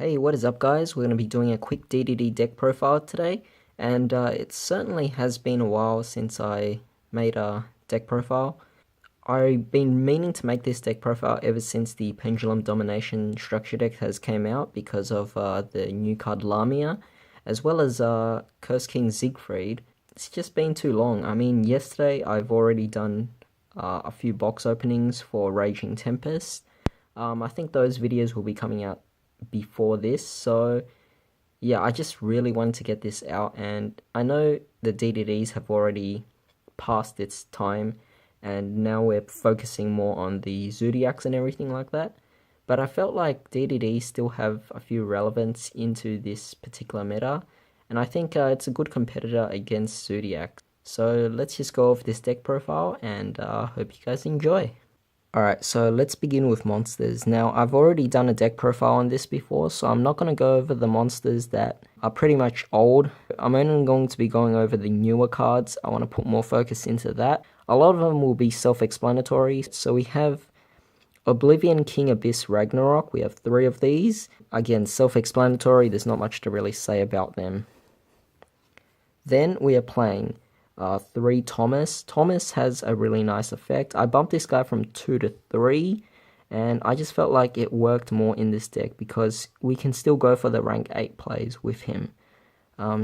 Hey, what is up guys? We're going to be doing a quick DDD deck profile today, and it certainly has been a while since I made a deck profile. I've been meaning to make this deck profile ever since the Pendulum Domination structure deck has came out because of the new card Lamia, as well as Curse King Siegfried. It's just been too long. I mean, yesterday I've already done a few box openings for Raging Tempest. I think those videos will be coming out before this, so yeah, I just really wanted to get this out, and I know the DDDs have already passed its time and now we're focusing more on the Zoodiacs and everything like that, but I felt like DDDs still have a few relevance into this particular meta, and I think it's a good competitor against Zoodiacs. So let's just go over this deck profile, and hope you guys enjoy. Alright, so let's begin with monsters. Now, I've already done a deck profile on this before, so I'm not going to go over the monsters that are pretty much old. I'm only going to be going over the newer cards. I want to put more focus into that. A lot of them will be self-explanatory. So we have Oblivion King Abyss Ragnarok. We have 3 of these. Again, self-explanatory. There's not much to really say about them. Then we are playing 3 Thomas. Thomas has a really nice effect. I bumped this guy from 2 to 3, and I just felt like it worked more in this deck because we can still go for the rank 8 plays with him.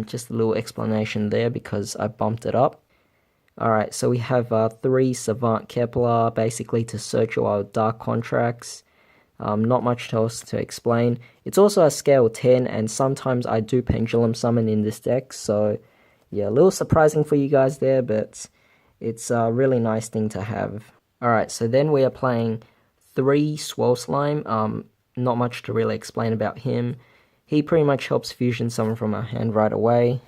Just a little explanation there because I bumped it up. Alright, so we have 3 Savant Kepler, basically to search our dark contracts. Not much else to explain. It's also a scale 10, and sometimes I do pendulum summon in this deck, so yeah, a little surprising for you guys there, but it's a really nice thing to have. Alright, so then we are playing 3 Swell Slime. Not much to really explain about him. He pretty much helps fusion summon from our hand right away.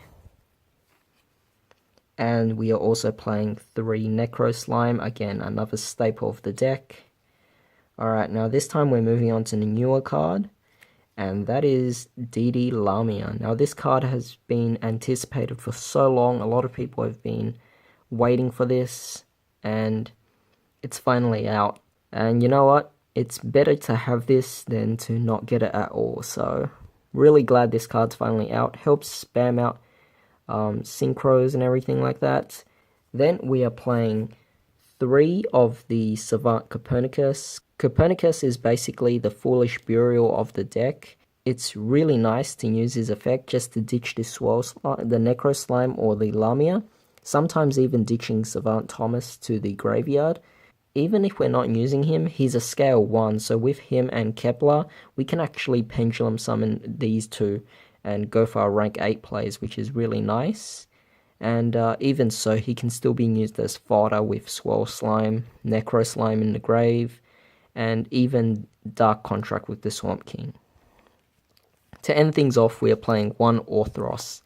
And we are also playing 3 Necro Slime. Again, another staple of the deck. Alright, now this time we're moving on to the newer card, and that is DD Lamia. Now this card has been anticipated for so long. A lot of people have been waiting for this, and it's finally out. And you know what? It's better to have this than to not get it at all. So really glad this card's finally out. Helps spam out synchros and everything like that. Then we are playing 3 of the Savant Copernicus. Copernicus is basically the Foolish Burial of the deck. It's really nice to use his effect just to ditch the Necro Slime or the Lamia. Sometimes even ditching Savant Thomas to the graveyard. Even if we're not using him, he's a scale 1, so with him and Kepler, we can actually pendulum summon these 2 and go for our rank 8 plays, which is really nice. And even so, he can still be used as fodder with Swell Slime, Necro Slime in the grave, and even Dark Contract with the Swamp King. To end things off, we are playing 1 Orthros.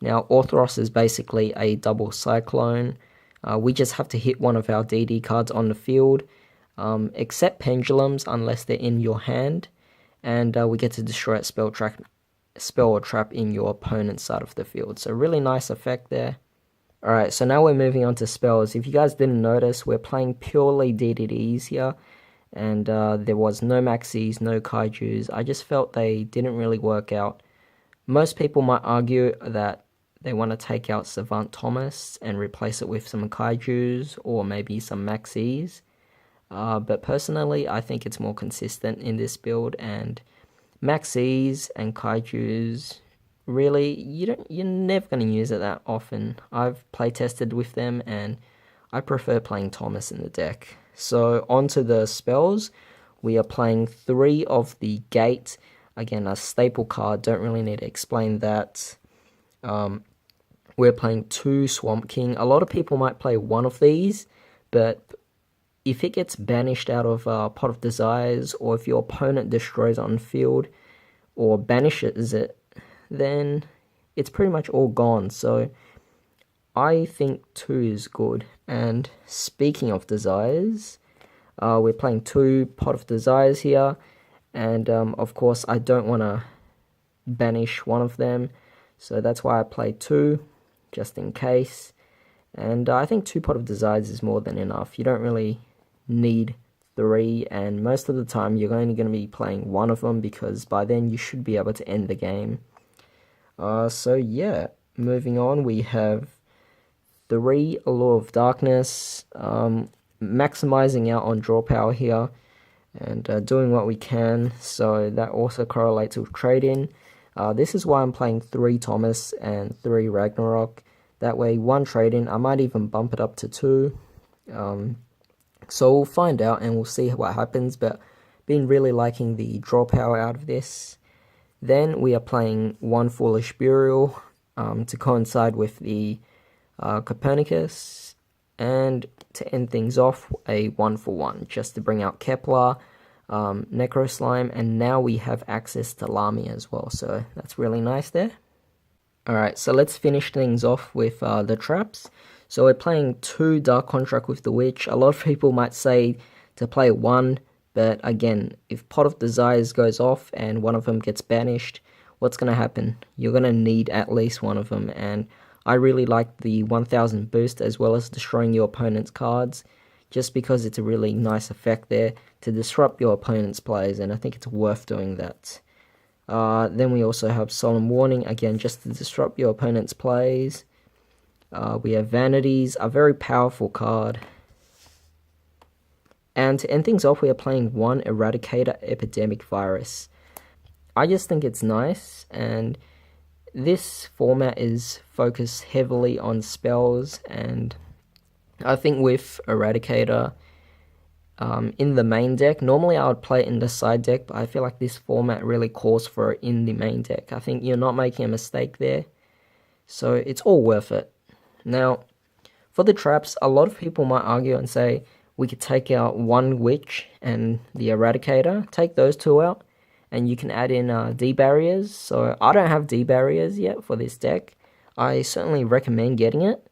Now, Orthros is basically a double Cyclone. We just have to hit one of our DD cards on the field, except Pendulums unless they're in your hand, and we get to destroy a spell or trap in your opponent's side of the field. So really nice effect there. Alright, so now we're moving on to spells. If you guys didn't notice, we're playing purely DDDs here, and there was no Maxis, no Kaijus. I just felt they didn't really work out. Most people might argue that they want to take out Savant Thomas and replace it with some Kaijus or maybe some Maxis. But personally, I think it's more consistent in this build, and Maxis and Kaijus, really, you're never going to use it that often. I've playtested with them, and I prefer playing Thomas in the deck. So onto the spells, we are playing 3 of the Gate. Again, a staple card, don't really need to explain that. We're playing 2 Swamp King. A lot of people might play 1 of these, but if it gets banished out of Pot of Desires, or if your opponent destroys it on field, or banishes it, then it's pretty much all gone. So I think 2 is good. And speaking of Desires, we're playing 2 Pot of Desires here, and of course I don't want to banish one of them, so that's why I play 2, just in case. And I think 2 Pot of Desires is more than enough. You don't really need 3, and most of the time you're only going to be playing one of them because by then you should be able to end the game. So yeah, moving on, we have 3 Allure of Darkness, maximizing out on draw power here and doing what we can, so that also correlates with trade-in. This is why I'm playing 3 Thomas and 3 Ragnarok. That way, 1 trade-in, I might even bump it up to 2. So we'll find out and we'll see what happens, but been really liking the draw power out of this. Then we are playing 1 Foolish Burial to coincide with the Copernicus, and to end things off, a 1-for-1 just to bring out Kepler, Necro Slime, and now we have access to Lamia as well, so that's really nice there. Alright, so let's finish things off with the traps. So we're playing 2 Dark Contract with the Witch. A lot of people might say to play 1, but again, if Pot of Desires goes off and one of them gets banished, what's going to happen? You're going to need at least one of them, and I really like the 1000 boost as well as destroying your opponent's cards, just because it's a really nice effect there to disrupt your opponent's plays, and I think it's worth doing that. Then we also have Solemn Warning, again just to disrupt your opponent's plays. We have Vanities, a very powerful card. And to end things off, we are playing 1 Eradicator Epidemic Virus. I just think it's nice, and this format is focused heavily on spells, and I think with Eradicator in the main deck, normally I would play it in the side deck, but I feel like this format really calls for it in the main deck. I think you're not making a mistake there, so it's all worth it. Now, for the traps, a lot of people might argue and say we could take out 1 Witch and the Eradicator, take those 2 out, and you can add in D-barriers. So I don't have D-barriers yet for this deck. I certainly recommend getting it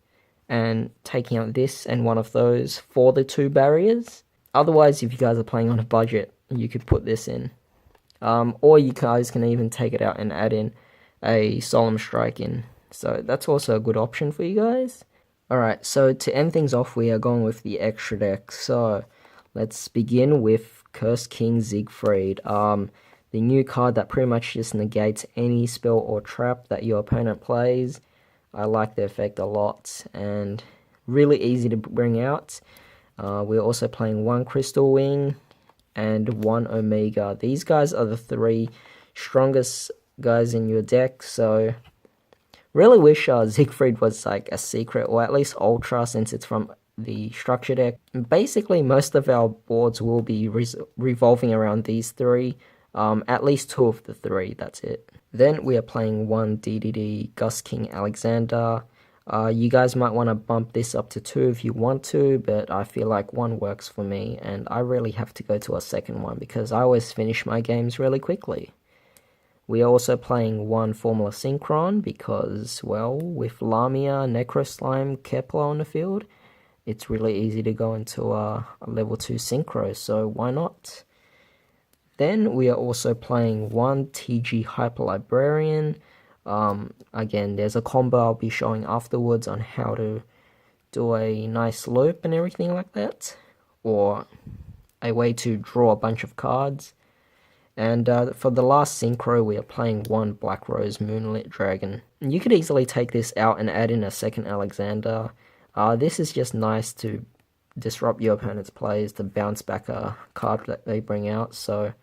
and taking out this and one of those for the 2 barriers. Otherwise, if you guys are playing on a budget, you could put this in. Or you guys can even take it out and add in a Solemn Strike in. So that's also a good option for you guys. Alright, so to end things off, we are going with the extra deck. So let's begin with Cursed King Siegfried. The new card that pretty much just negates any spell or trap that your opponent plays. I like the effect a lot and really easy to bring out. We're also playing 1 Crystal Wing and 1 Omega. These guys are the 3 strongest guys in your deck, so really wish Siegfried was like a secret or at least ultra since it's from the structure deck. Basically, most of our boards will be revolving around these 3. At least 2 of the 3, that's it. Then we are playing 1 DDD Gust King Alexander. You guys might want to bump this up to 2 if you want to, but I feel like 1 works for me, and I really have to go to a second one because I always finish my games really quickly. We are also playing 1 Formula Synchron because, well, with Lamia, Necro Slime, Kepler on the field, it's really easy to go into a level 2 Synchro, so why not? Then we are also playing 1 TG Hyper Librarian. Again, there's a combo I'll be showing afterwards on how to do a nice loop and everything like that, or a way to draw a bunch of cards. And for the last Synchro, we are playing 1 Black Rose Moonlit Dragon. You could easily take this out and add in a second Alexander. This is just nice to disrupt your opponent's plays, to bounce back a card that they bring out, so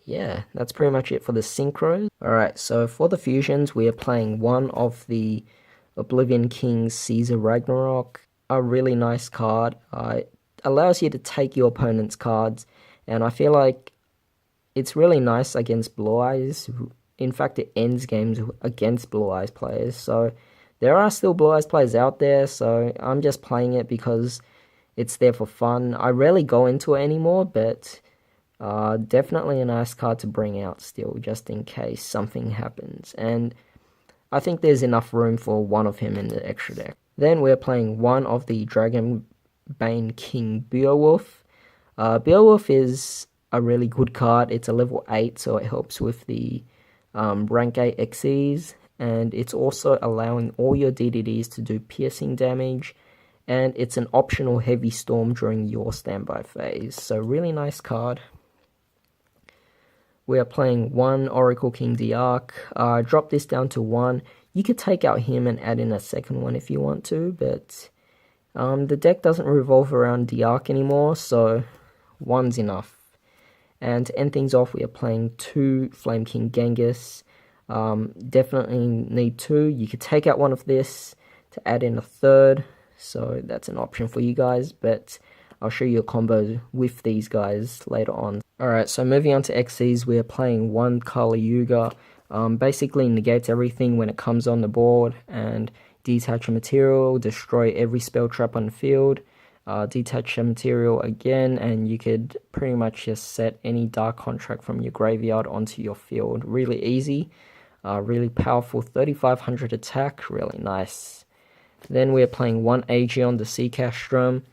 yeah, that's pretty much it for the Synchros. Alright, so for the fusions, we are playing 1 of the Oblivion King's Caesar Ragnarok. A really nice card. It allows you to take your opponent's cards, and I feel like it's really nice against Blue Eyes. In fact, it ends games against Blue Eyes players, so there are still Blue Eyes players out there, so I'm just playing it because it's there for fun. I rarely go into it anymore, but definitely a nice card to bring out still, just in case something happens. And I think there's enough room for 1 of him in the extra deck. Then we're playing 1 of the Dragonbane King Beowulf. Beowulf is a really good card. It's a level 8, so it helps with the rank 8 XEs. And it's also allowing all your DDDs to do piercing damage. and it's an optional heavy storm during your standby phase. So really nice card. We are playing 1 Oracle King Diarch. Drop this down to 1. You could take out him and add in a second one if you want to, but the deck doesn't revolve around Diarch anymore, so 1's enough. And to end things off, we are playing 2 Flame King Genghis. Definitely need 2. You could take out one of this to add in a third, so that's an option for you guys, but I'll show you a combo with these guys later on. Alright, so moving on to XCs, we are playing 1 Kali Yuga. Basically negates everything when it comes on the board, and detach a material, destroy every spell trap on the field, detach a material again, and you could pretty much just set any dark contract from your graveyard onto your field. Really easy, really powerful, 3500 attack, really nice. Then we're playing 1 Aegeon, the Sea Castrum.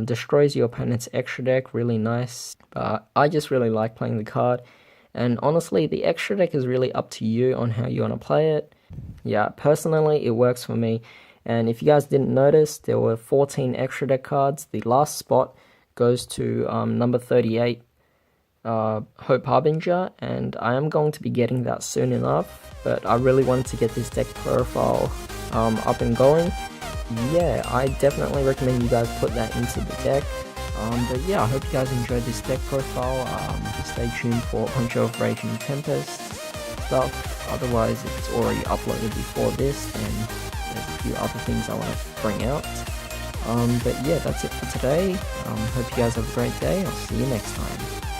Destroys your opponent's extra deck, really nice. I just really like playing the card, and honestly the extra deck is really up to you on how you want to play it. Yeah, personally it works for me, and if you guys didn't notice, there were 14 extra deck cards. The last spot goes to number 38, Hope Harbinger, and I am going to be getting that soon enough, but I really wanted to get this deck profile up and going. Yeah, I definitely recommend you guys put that into the deck. But yeah, I hope you guys enjoyed this deck profile. Stay tuned for a bunch of Raging Tempest stuff. Otherwise, if it's already uploaded before this, then there's a few other things I want to bring out. But yeah, that's it for today. Hope you guys have a great day. I'll see you next time.